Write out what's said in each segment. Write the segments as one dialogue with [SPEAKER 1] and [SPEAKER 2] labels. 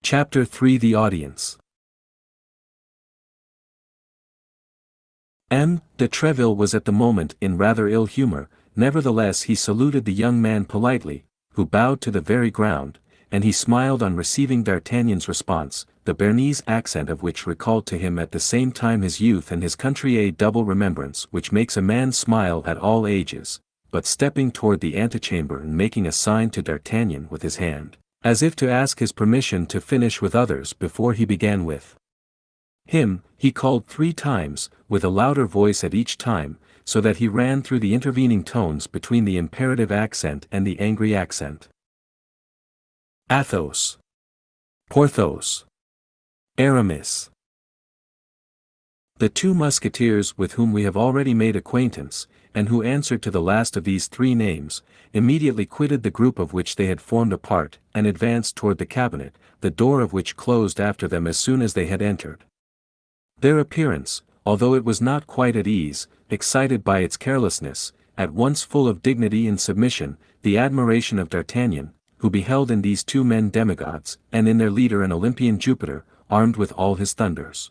[SPEAKER 1] Chapter 3 The Audience. M. de Tréville was at the moment in rather ill humor, nevertheless he saluted the young man politely, who bowed to the very ground, and he smiled on receiving D'Artagnan's response, the Béarnese accent of which recalled to him at the same time his youth and his country, a double remembrance which makes a man smile at all ages. But stepping toward the antechamber and making a sign to D'Artagnan with his hand, as if to ask his permission to finish with others before he began with him, he called 3 times, with a louder voice at each time, so that he ran through the intervening tones between the imperative accent and the angry accent. Athos. Porthos. Aramis. The 2 musketeers with whom we have already made acquaintance, and who answered to the last of these 3 names, immediately quitted the group of which they had formed a part, and advanced toward the cabinet, the door of which closed after them as soon as they had entered. Their appearance, although it was not quite at ease, excited by its carelessness, at once full of dignity and submission, the admiration of D'Artagnan, who beheld in these 2 men demigods, and in their leader an Olympian Jupiter, armed with all his thunders.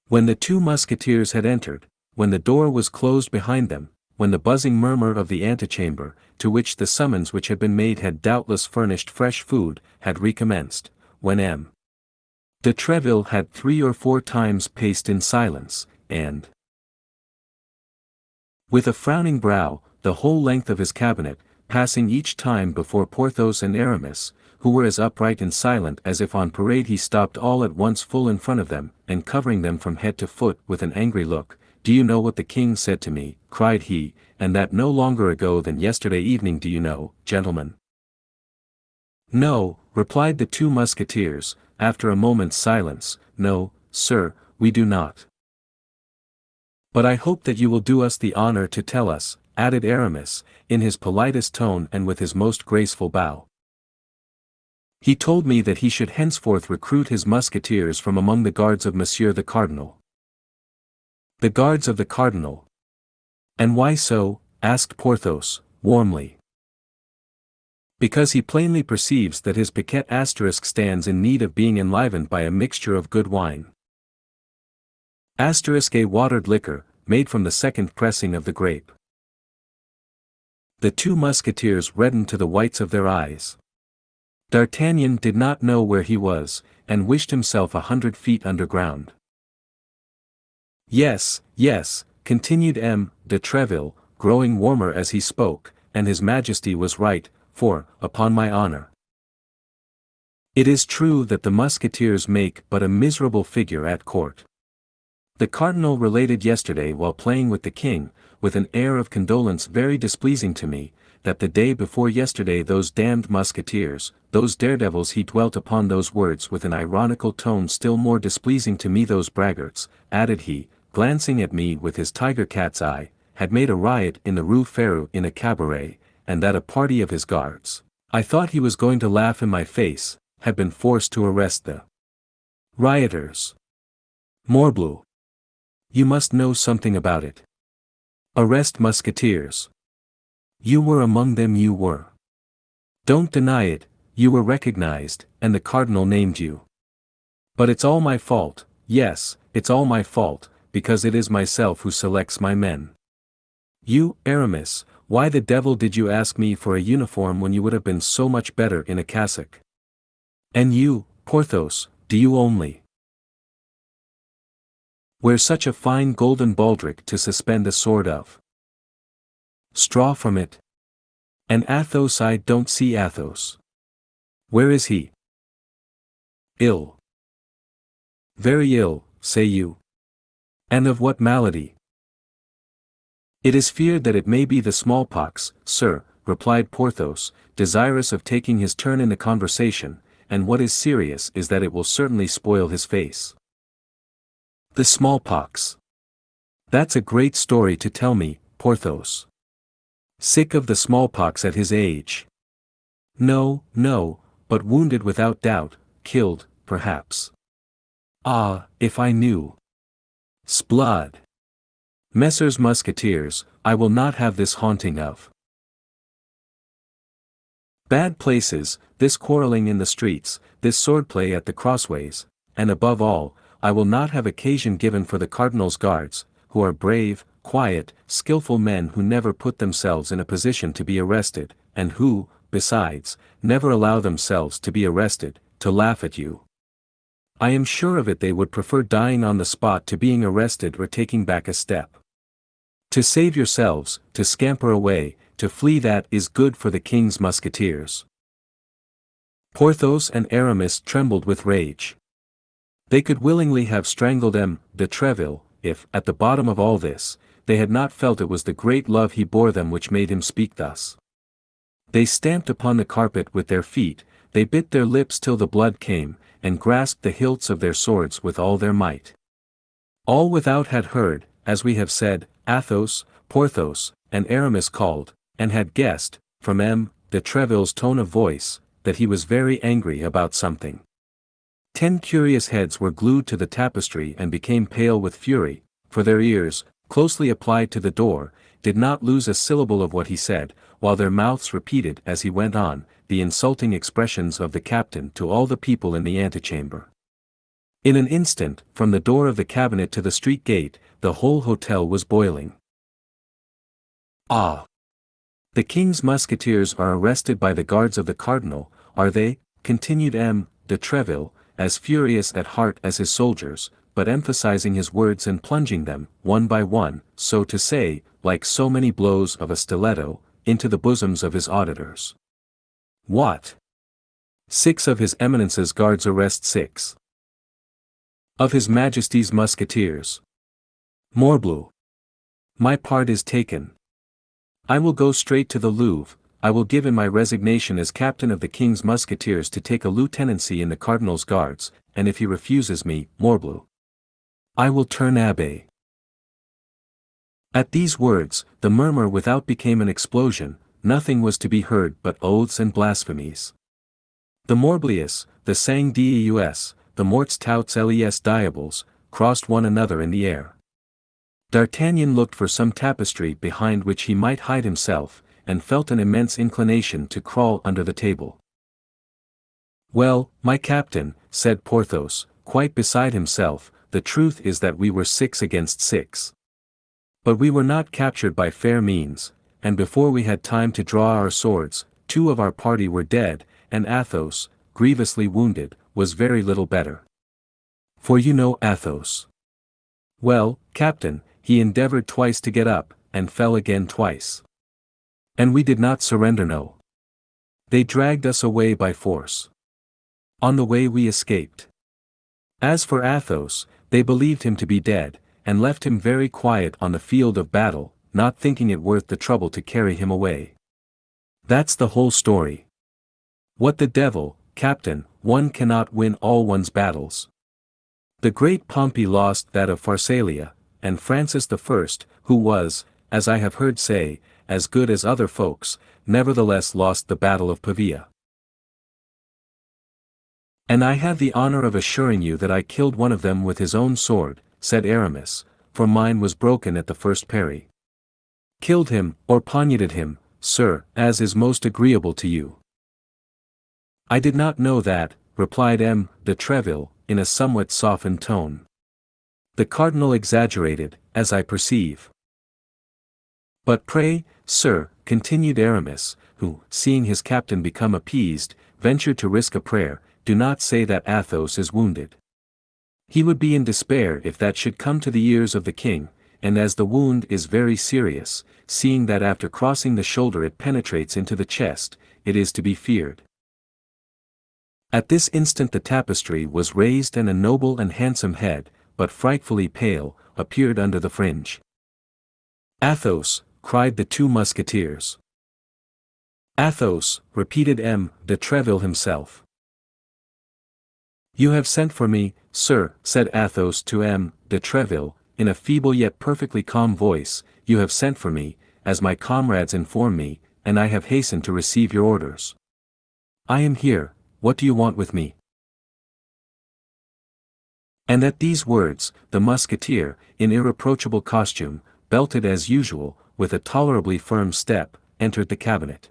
[SPEAKER 1] When the 2 musketeers had entered, when the door was closed behind them, when the buzzing murmur of the antechamber, to which the summons which had been made had doubtless furnished fresh food, had recommenced, when M. de Tréville had 3 or 4 times paced in silence, and with a frowning brow, the whole length of his cabinet, passing each time before Porthos and Aramis, who were as upright and silent as if on parade, he stopped all at once full in front of them, and covering them from head to foot with an angry look. "Do you know what the king said to me?" cried he, "and that no longer ago than yesterday evening? Do you know, gentlemen?" "No," replied the 2 musketeers, after a moment's silence. "No, sir, we do not." "But I hope that you will do us the honor to tell us," added Aramis, in his politest tone and with his most graceful bow. "He told me that he should henceforth recruit his musketeers from among the guards of Monsieur the Cardinal." "The guards of the Cardinal? And why so?" asked Porthos, warmly. "Because he plainly perceives that his piquet asterisk stands in need of being enlivened by a mixture of good wine. Asterisk a watered liquor, made from the second pressing of the grape." The 2 musketeers reddened to the whites of their eyes. D'Artagnan did not know where he was, and wished himself 100 feet underground. "Yes, yes," continued M. de Tréville, growing warmer as he spoke, "and his Majesty was right, for, upon my honor, it is true that the musketeers make but a miserable figure at court. The cardinal related yesterday while playing with the king, with an air of condolence very displeasing to me, that the day before yesterday those damned musketeers, those daredevils, he dwelt upon those words with an ironical tone still more displeasing to me, those braggarts," added he, glancing at me with his tiger cat's eye, "had made a riot in the Rue Ferou in a cabaret, and that a party of his guards, I thought he was going to laugh in my face, had been forced to arrest the rioters. Morbleu! You must know something about it. Arrest musketeers! You were among them, you were. Don't deny it, you were recognized, and the cardinal named you. But it's all my fault, yes, it's all my fault, because it is myself who selects my men. You, Aramis, why the devil did you ask me for a uniform when you would have been so much better in a cassock? And you, Porthos, do you only wear such a fine golden baldric to suspend a sword of straw from it? And Athos, I don't see Athos. Where is he? Ill. Very ill, say you. And of what malady? It is feared that it may be the smallpox, sir, replied Porthos, desirous of taking his turn in the conversation, and what is serious is that it will certainly spoil his face. The smallpox. That's a great story to tell me, Porthos. Sick of the smallpox at his age? No, no, but wounded without doubt, killed, perhaps. Ah, if I knew. Sblood. Messrs. Musketeers, I will not have this haunting of bad places, this quarreling in the streets, this swordplay at the crossways, and above all, I will not have occasion given for the cardinal's guards, who are brave, quiet, skillful men who never put themselves in a position to be arrested, and who, besides, never allow themselves to be arrested, to laugh at you. I am sure of it, they would prefer dying on the spot to being arrested or taking back a step. To save yourselves, to scamper away, to flee, that is good for the king's musketeers. Porthos and Aramis trembled with rage. They could willingly have strangled M. de Tréville, if, at the bottom of all this, they had not felt it was the great love he bore them which made him speak thus. They stamped upon the carpet with their feet, they bit their lips till the blood came, and grasped the hilts of their swords with all their might. All without had heard, as we have said, Athos, Porthos, and Aramis called, and had guessed, from M. de Tréville's tone of voice, that he was very angry about something. 10 curious heads were glued to the tapestry and became pale with fury, for their ears, closely applied to the door, did not lose a syllable of what he said, while their mouths repeated as he went on, the insulting expressions of the captain to all the people in the antechamber. In an instant, from the door of the cabinet to the street gate, the whole hotel was boiling. Ah! The king's musketeers are arrested by the guards of the cardinal, are they? Continued M. de Tréville, as furious at heart as his soldiers, but emphasizing his words and plunging them, one by one, so to say, like so many blows of a stiletto, into the bosoms of his auditors. What? 6 of his Eminence's guards arrest 6 of his Majesty's musketeers. Morbleu! My part is taken. I will go straight to the Louvre, I will give in my resignation as captain of the king's musketeers to take a lieutenancy in the cardinal's guards, and if he refuses me, morbleu, I will turn abbé. At these words, the murmur without became an explosion, nothing was to be heard but oaths and blasphemies. The Morbleux, the Sang Deus, the Morts Touts Les Diables, crossed one another in the air. D'Artagnan looked for some tapestry behind which he might hide himself, and felt an immense inclination to crawl under the table. Well, my captain, said Porthos, quite beside himself, the truth is that we were 6 against 6. But we were not captured by fair means, and before we had time to draw our swords, 2 of our party were dead, and Athos, grievously wounded, was very little better. For you know Athos. Well, captain, he endeavored twice to get up, and fell again twice. And we did not surrender, no. They dragged us away by force. On the way we escaped. As for Athos, they believed him to be dead, and left him very quiet on the field of battle, not thinking it worth the trouble to carry him away. That's the whole story. What the devil, captain, one cannot win all one's battles. The great Pompey lost that of Pharsalia, and Francis I, who was, as I have heard say, as good as other folks, nevertheless lost the battle of Pavia. And I have the honor of assuring you that I killed one of them with his own sword, said Aramis, for mine was broken at the first parry. Killed him, or poignarded him, sir, as is most agreeable to you. I did not know that, replied M. de Tréville, in a somewhat softened tone. The cardinal exaggerated, as I perceive. But pray, sir, continued Aramis, who, seeing his captain become appeased, ventured to risk a prayer, do not say that Athos is wounded. He would be in despair if that should come to the ears of the king, and as the wound is very serious, seeing that after crossing the shoulder it penetrates into the chest, it is to be feared. At this instant the tapestry was raised and a noble and handsome head, but frightfully pale, appeared under the fringe. Athos, cried the 2 musketeers. Athos, repeated M. de Tréville himself. You have sent for me, sir, said Athos to M. de Tréville, in a feeble yet perfectly calm voice, you have sent for me, as my comrades inform me, and I have hastened to receive your orders. I am here, what do you want with me? And at these words, the musketeer, in irreproachable costume, belted as usual, with a tolerably firm step, entered the cabinet.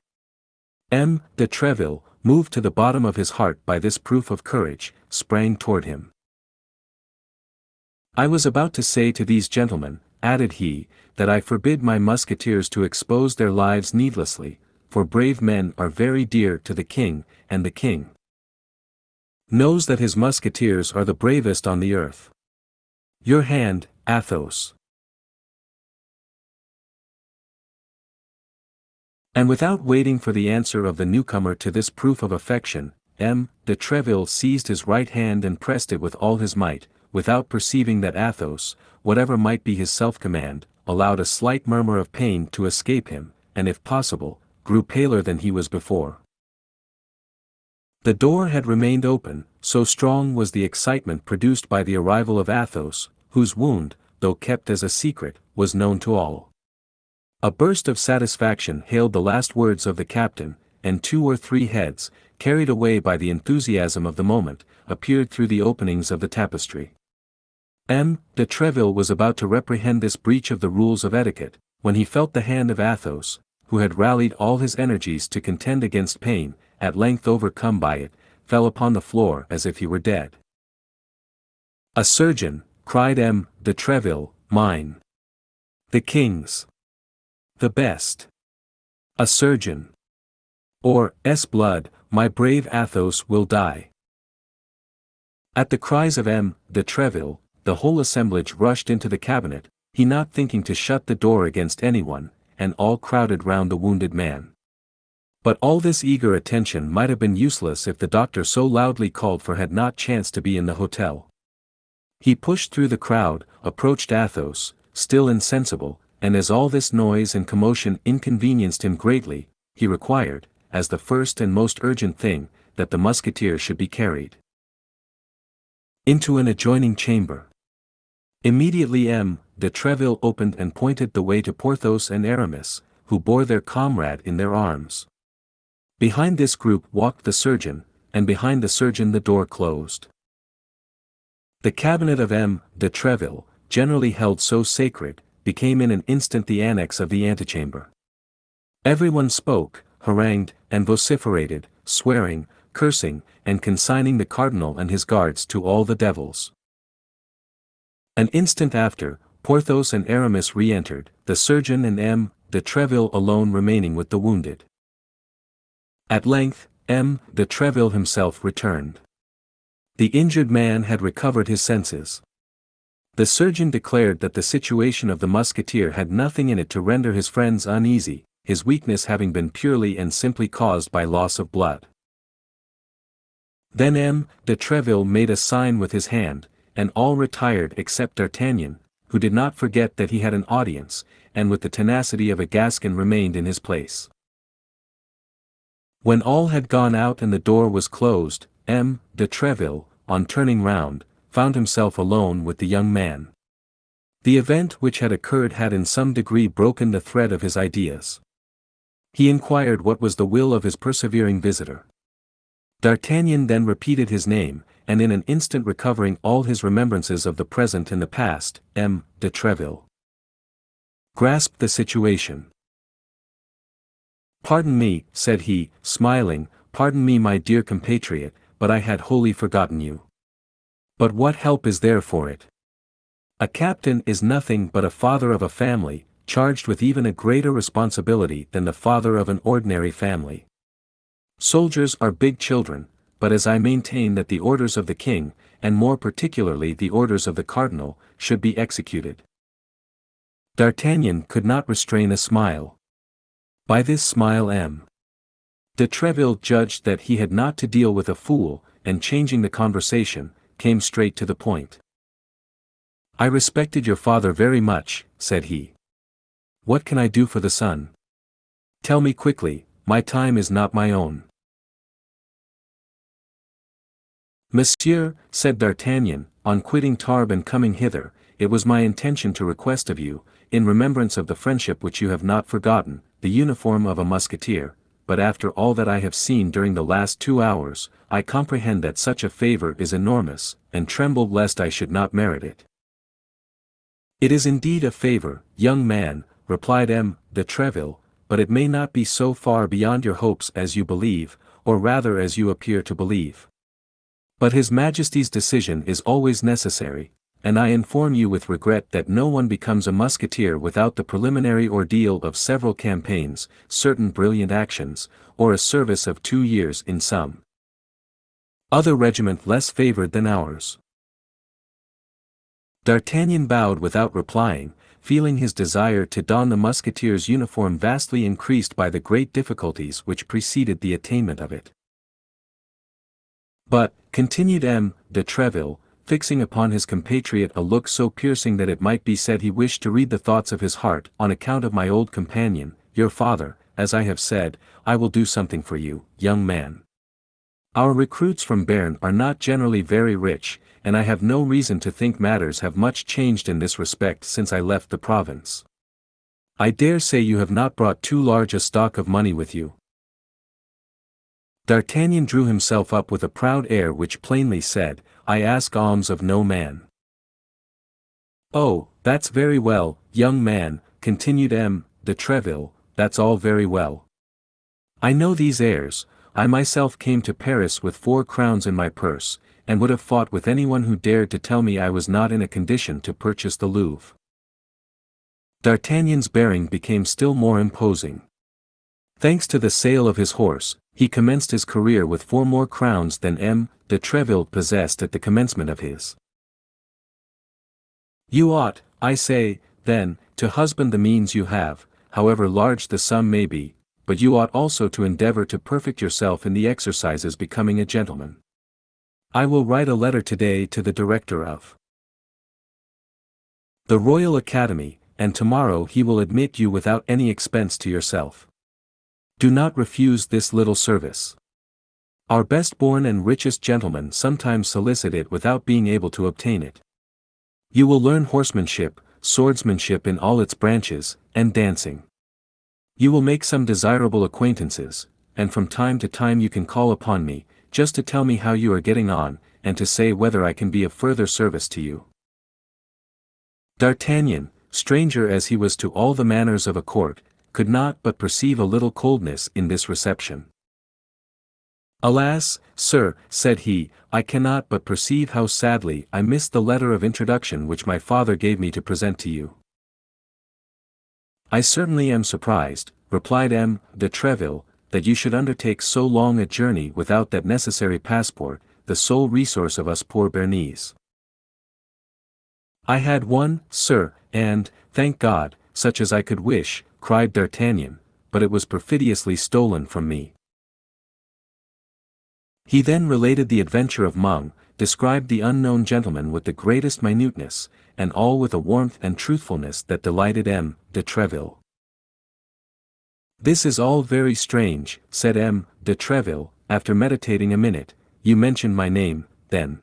[SPEAKER 1] M. de Tréville, moved to the bottom of his heart by this proof of courage, sprang toward him. "I was about to say to these gentlemen," added he, "that I forbid my musketeers to expose their lives needlessly, for brave men are very dear to the king, and the king knows that his musketeers are the bravest on the earth. Your hand, Athos." And without waiting for the answer of the newcomer to this proof of affection, M. de Tréville seized his right hand and pressed it with all his might, without perceiving that Athos, whatever might be his self-command, allowed a slight murmur of pain to escape him, and if possible, grew paler than he was before. The door had remained open, so strong was the excitement produced by the arrival of Athos, whose wound, though kept as a secret, was known to all. A burst of satisfaction hailed the last words of the captain, and 2 or 3 heads, carried away by the enthusiasm of the moment, appeared through the openings of the tapestry. M. de Tréville was about to reprehend this breach of the rules of etiquette, when he felt the hand of Athos, who had rallied all his energies to contend against pain, at length overcome by it, fell upon the floor as if he were dead. "A surgeon," cried M. de Tréville, "mine. The king's. The best. A surgeon. Or, blood, my brave Athos will die." At the cries of M. de Tréville, the whole assemblage rushed into the cabinet, he not thinking to shut the door against anyone, and all crowded round the wounded man. But all this eager attention might have been useless if the doctor so loudly called for had not chanced to be in the hotel. He pushed through the crowd, approached Athos, still insensible, and as all this noise and commotion inconvenienced him greatly, he required, as the first and most urgent thing, that the musketeer should be carried into an adjoining chamber. Immediately M. de Tréville opened and pointed the way to Porthos and Aramis, who bore their comrade in their arms. Behind this group walked the surgeon, and behind the surgeon the door closed. The cabinet of M. de Tréville, generally held so sacred, became in an instant the annex of the antechamber. Everyone spoke, harangued, and vociferated, swearing, cursing, and consigning the cardinal and his guards to all the devils. An instant after, Porthos and Aramis re-entered, the surgeon and M. de Tréville alone remaining with the wounded. At length, M. de Tréville himself returned. The injured man had recovered his senses. The surgeon declared that the situation of the musketeer had nothing in it to render his friends uneasy, his weakness having been purely and simply caused by loss of blood. Then M. de Tréville made a sign with his hand, and all retired except D'Artagnan, who did not forget that he had an audience, and with the tenacity of a Gascon remained in his place. When all had gone out and the door was closed, M. de Tréville, on turning round, found himself alone with the young man. The event which had occurred had in some degree broken the thread of his ideas. He inquired what was the will of his persevering visitor. D'Artagnan then repeated his name, and in an instant recovering all his remembrances of the present and the past, M. de Tréville grasped the situation. "Pardon me," said he, smiling, "pardon me, my dear compatriot, but I had wholly forgotten you. But what help is there for it? A captain is nothing but a father of a family, charged with even a greater responsibility than the father of an ordinary family. Soldiers are big children, but as I maintain that the orders of the king, and more particularly the orders of the cardinal, should be executed." D'Artagnan could not restrain a smile. By this smile M. de Tréville judged that he had not to deal with a fool, and changing the conversation, came straight to the point. "I respected your father very much," said he. "What can I do for the son? Tell me quickly, my time is not my own." "Monsieur," said D'Artagnan, "on quitting Tarbes and coming hither, it was my intention to request of you, in remembrance of the friendship which you have not forgotten, the uniform of a musketeer, but after all that I have seen during the last 2 hours, I comprehend that such a favor is enormous, and tremble lest I should not merit it." "It is indeed a favor, young man," replied M. de Tréville, "but it may not be so far beyond your hopes as you believe, or rather as you appear to believe. But His Majesty's decision is always necessary, and I inform you with regret that no one becomes a musketeer without the preliminary ordeal of several campaigns, certain brilliant actions, or a service of 2 years in some other regiment less favored than ours. D'Artagnan bowed without replying, feeling his desire to don the musketeer's uniform vastly increased by the great difficulties which preceded the attainment of it. But, continued M. de Tréville, fixing upon his compatriot a look so piercing that it might be said he wished to read the thoughts of his heart, on account of my old companion, your father, as I have said, I will do something for you, young man. Our recruits from Béarn are not generally very rich, and I have no reason to think matters have much changed in this respect since I left the province. I dare say you have not brought too large a stock of money with you. D'Artagnan drew himself up with a proud air which plainly said, I ask alms of no man. Oh, that's very well, young man, continued M. de Tréville, that's all very well. I know these airs. I myself came to Paris with 4 crowns in my purse, and would have fought with anyone who dared to tell me I was not in a condition to purchase the Louvre. D'Artagnan's bearing became still more imposing. Thanks to the sale of his horse, he commenced his career with 4 more crowns than M. de Tréville possessed at the commencement of his. You ought, I say, then, to husband the means you have, however large the sum may be, but you ought also to endeavor to perfect yourself in the exercises becoming a gentleman. I will write a letter today to the director of the Royal Academy, and tomorrow he will admit you without any expense to yourself. Do not refuse this little service. Our best-born and richest gentlemen sometimes solicit it without being able to obtain it. You will learn horsemanship, swordsmanship in all its branches, and dancing. You will make some desirable acquaintances, and from time to time you can call upon me, just to tell me how you are getting on, and to say whether I can be of further service to you. D'Artagnan, stranger as he was to all the manners of a court, could not but perceive a little coldness in this reception. Alas, sir, said he, I cannot but perceive how sadly I missed the letter of introduction which my father gave me to present to you. I certainly am surprised, replied M. de Tréville, that you should undertake so long a journey without that necessary passport, the sole resource of us poor Béarnese. I had one, sir, and, thank God, such as I could wish, cried D'Artagnan, but it was perfidiously stolen from me. He then related the adventure of Mung, described the unknown gentleman with the greatest minuteness, and all with a warmth and truthfulness that delighted M. de Tréville. This is all very strange, said M. de Tréville, after meditating a minute. You mentioned my name, then.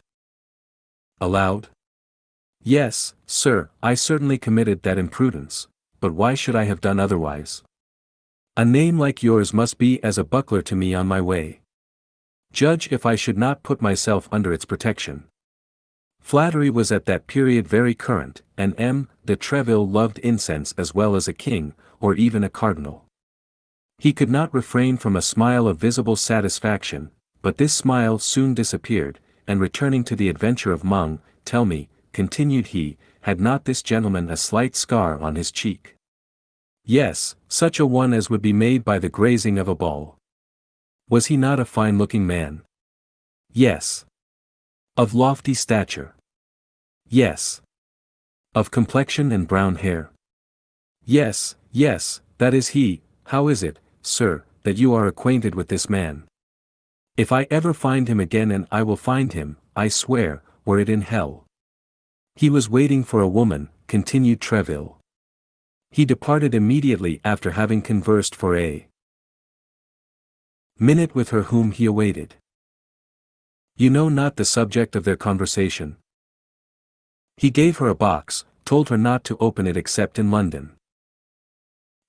[SPEAKER 1] Aloud? Yes, sir, I certainly committed that imprudence, but why should I have done otherwise? A name like yours must be as a buckler to me on my way. Judge if I should not put myself under its protection. Flattery was at that period very current, and M. de Tréville loved incense as well as a king, or even a cardinal. He could not refrain from a smile of visible satisfaction, but this smile soon disappeared, and returning to the adventure of Mung, tell me, continued he, had not this gentleman a slight scar on his cheek? Yes, such a one as would be made by the grazing of a ball. Was he not a fine-looking man? Yes. Of lofty stature? Yes. Of complexion and brown hair? Yes, yes, that is he. How is it, sir, that you are acquainted with this man? If I ever find him again, and I will find him, I swear, were it in hell. He was waiting for a woman, continued Tréville. He departed immediately after having conversed for a minute with her whom he awaited. You know not the subject of their conversation. He gave her a box, told her not to open it except in London.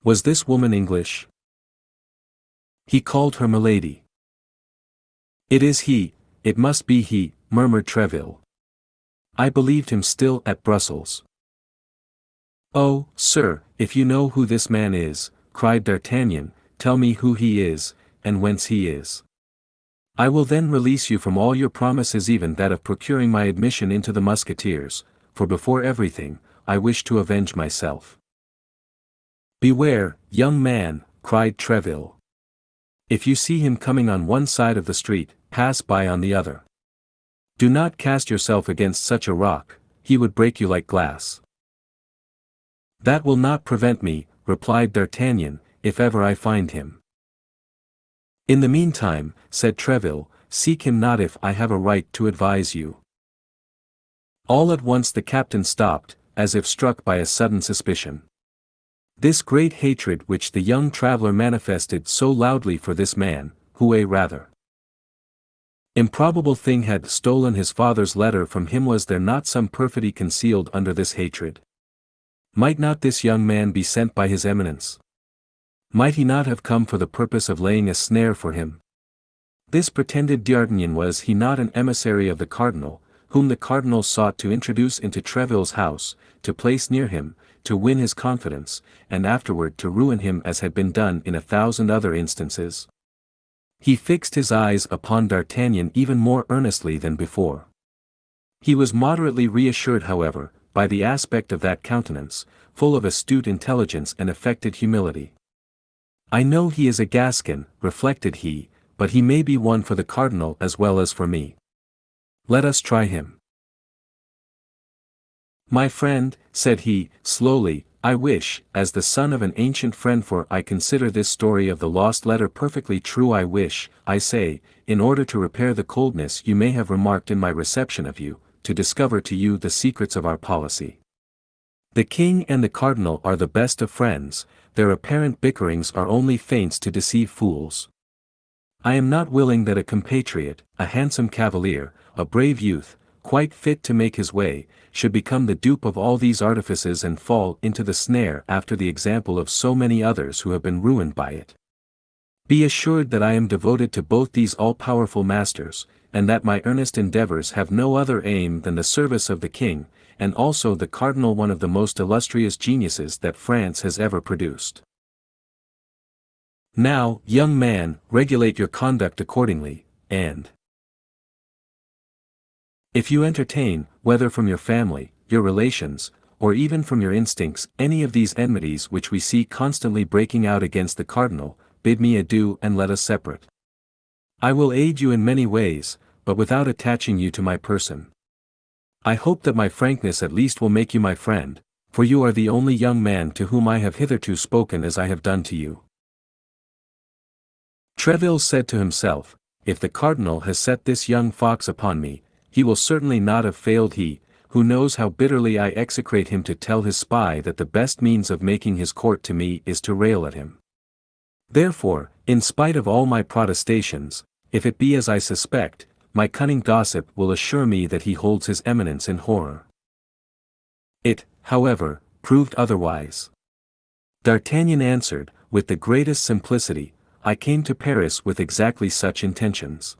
[SPEAKER 1] Was this woman English? He called her Milady. It is he, it must be he, murmured Tréville. I believed him still at Brussels. Oh, sir, if you know who this man is, cried D'Artagnan, tell me who he is, and whence he is. I will then release you from all your promises, even that of procuring my admission into the Musketeers, for before everything, I wish to avenge myself." "Beware, young man," cried Tréville. "If you see him coming on one side of the street, pass by on the other. Do not cast yourself against such a rock, he would break you like glass." "That will not prevent me," replied D'Artagnan, "if ever I find him." "In the meantime," said Tréville, "seek him not if I have a right to advise you." All at once the captain stopped, as if struck by a sudden suspicion. This great hatred which the young traveller manifested so loudly for this man, who a rather improbable thing had stolen his father's letter from him, was there not some perfidy concealed under this hatred? Might not this young man be sent by his eminence? Might he not have come for the purpose of laying a snare for him? This pretended D'Artagnan, was he not an emissary of the cardinal, whom the cardinal sought to introduce into Tréville's house, to place near him, to win his confidence, and afterward to ruin him, as had been done in 1,000 other instances? He fixed his eyes upon D'Artagnan even more earnestly than before. He was moderately reassured, however, by the aspect of that countenance, full of astute intelligence and affected humility. "I know he is a Gascon," reflected he, "but he may be one for the cardinal as well as for me. Let us try him." "My friend," said he, slowly, "I wish, as the son of an ancient friend, for I consider this story of the lost letter perfectly true, I wish, I say, in order to repair the coldness you may have remarked in my reception of you, to discover to you the secrets of our policy. The king and the cardinal are the best of friends, their apparent bickerings are only feints to deceive fools. I am not willing that a compatriot, a handsome cavalier, a brave youth, quite fit to make his way, should become the dupe of all these artifices and fall into the snare after the example of so many others who have been ruined by it. Be assured that I am devoted to both these all-powerful masters, and that my earnest endeavors have no other aim than the service of the king, and also the cardinal, one of the most illustrious geniuses that France has ever produced. Now, young man, regulate your conduct accordingly, and if you entertain, whether from your family, your relations, or even from your instincts, any of these enmities which we see constantly breaking out against the cardinal, bid me adieu and let us separate. I will aid you in many ways, but without attaching you to my person. I hope that my frankness at least will make you my friend, for you are the only young man to whom I have hitherto spoken as I have done to you." Tréville said to himself, "If the cardinal has set this young fox upon me, he will certainly not have failed, he, who knows how bitterly I execrate him, to tell his spy that the best means of making his court to me is to rail at him. Therefore, in spite of all my protestations, if it be as I suspect, my cunning gossip will assure me that he holds his eminence in horror." It, however, proved otherwise. D'Artagnan answered, with the greatest simplicity, "I came to Paris with exactly such intentions.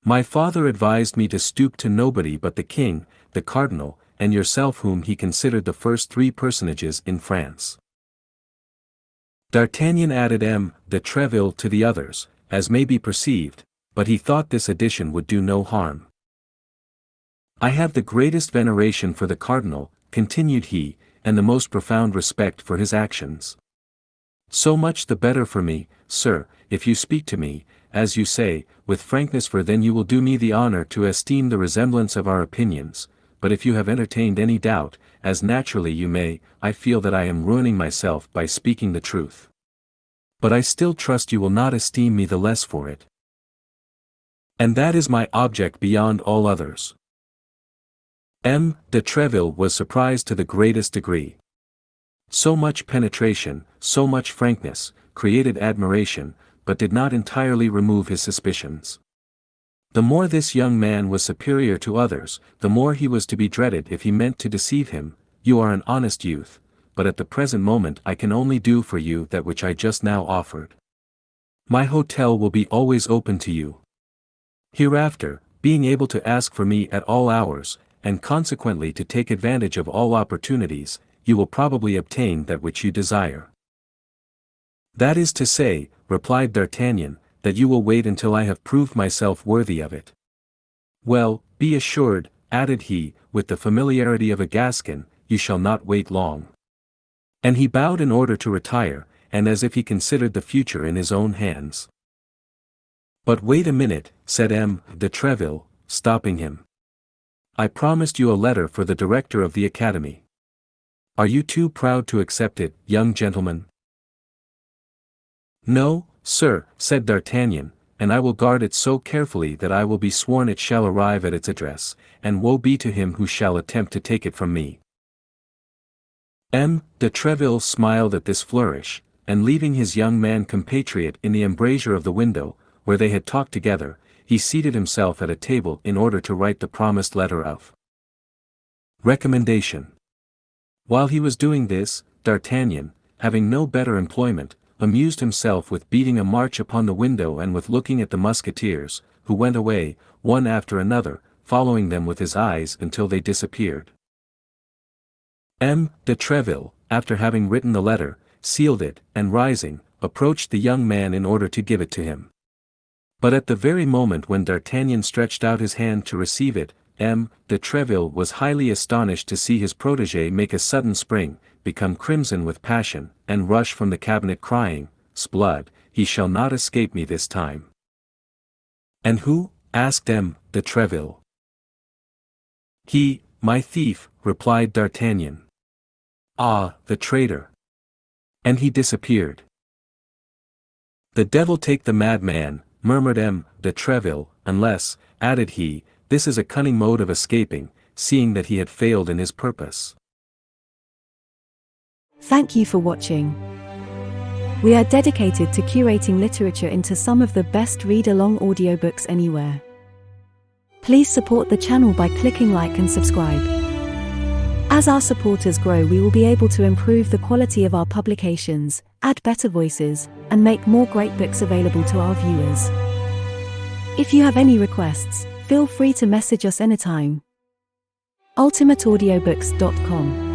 [SPEAKER 1] My father advised me to stoop to nobody but the king, the cardinal, and yourself, whom he considered the first 3 personages in France." D'Artagnan added M. de Tréville to the others, as may be perceived, but he thought this addition would do no harm. "I have the greatest veneration for the cardinal," continued he, "and the most profound respect for his actions. So much the better for me, sir, if you speak to me, as you say, with frankness, for then you will do me the honor to esteem the resemblance of our opinions, but if you have entertained any doubt, as naturally you may, I feel that I am ruining myself by speaking the truth. But I still trust you will not esteem me the less for it. And that is my object beyond all others." M. de Tréville was surprised to the greatest degree. So much penetration, so much frankness, created admiration, but did not entirely remove his suspicions. The more this young man was superior to others, the more he was to be dreaded if he meant to deceive him. "You are an honest youth, but at the present moment I can only do for you that which I just now offered. My hotel will be always open to you. Hereafter, being able to ask for me at all hours, and consequently to take advantage of all opportunities, you will probably obtain that which you desire." "That is to say," replied D'Artagnan, that you will wait until I have proved myself worthy of it. Well, be assured, added he, with the familiarity of a Gascon, you shall not wait long. And he bowed in order to retire, and as if he considered the future in his own hands. But wait a minute, said M. de Tréville, stopping him. I promised you a letter for the director of the academy. Are you too proud to accept it, young gentleman? No, sir, said D'Artagnan, and I will guard it so carefully that I will be sworn it shall arrive at its address, and woe be to him who shall attempt to take it from me. M. de Tréville smiled at this flourish, and leaving his young man compatriot in the embrasure of the window, where they had talked together, he seated himself at a table in order to write the promised letter of recommendation. While he was doing this, D'Artagnan, having no better employment, amused himself with beating a march upon the window and with looking at the musketeers, who went away, one after another, following them with his eyes until they disappeared. M. de Tréville, after having written the letter, sealed it, and rising, approached the young man in order to give it to him. But at the very moment when D'Artagnan stretched out his hand to receive it, M. de Tréville was highly astonished to see his protégé make a sudden spring, become crimson with passion, and rush from the cabinet crying, "S'blood, he shall not escape me this time." "And who?" asked M. de Tréville. "He, my thief," replied D'Artagnan. "Ah, the traitor!" And he disappeared. "The devil take the madman," murmured M. de Tréville, "unless," added he, "this is a cunning mode of escaping, seeing that he had failed in his purpose."
[SPEAKER 2] Thank you for watching. We are dedicated to curating literature into some of the best read-along audiobooks anywhere. Please support the channel by clicking like and subscribe. As our supporters grow, we will be able to improve the quality of our publications, add better voices, and make more great books available to our viewers. If you have any requests, feel free to message us anytime. ultimateaudiobooks.com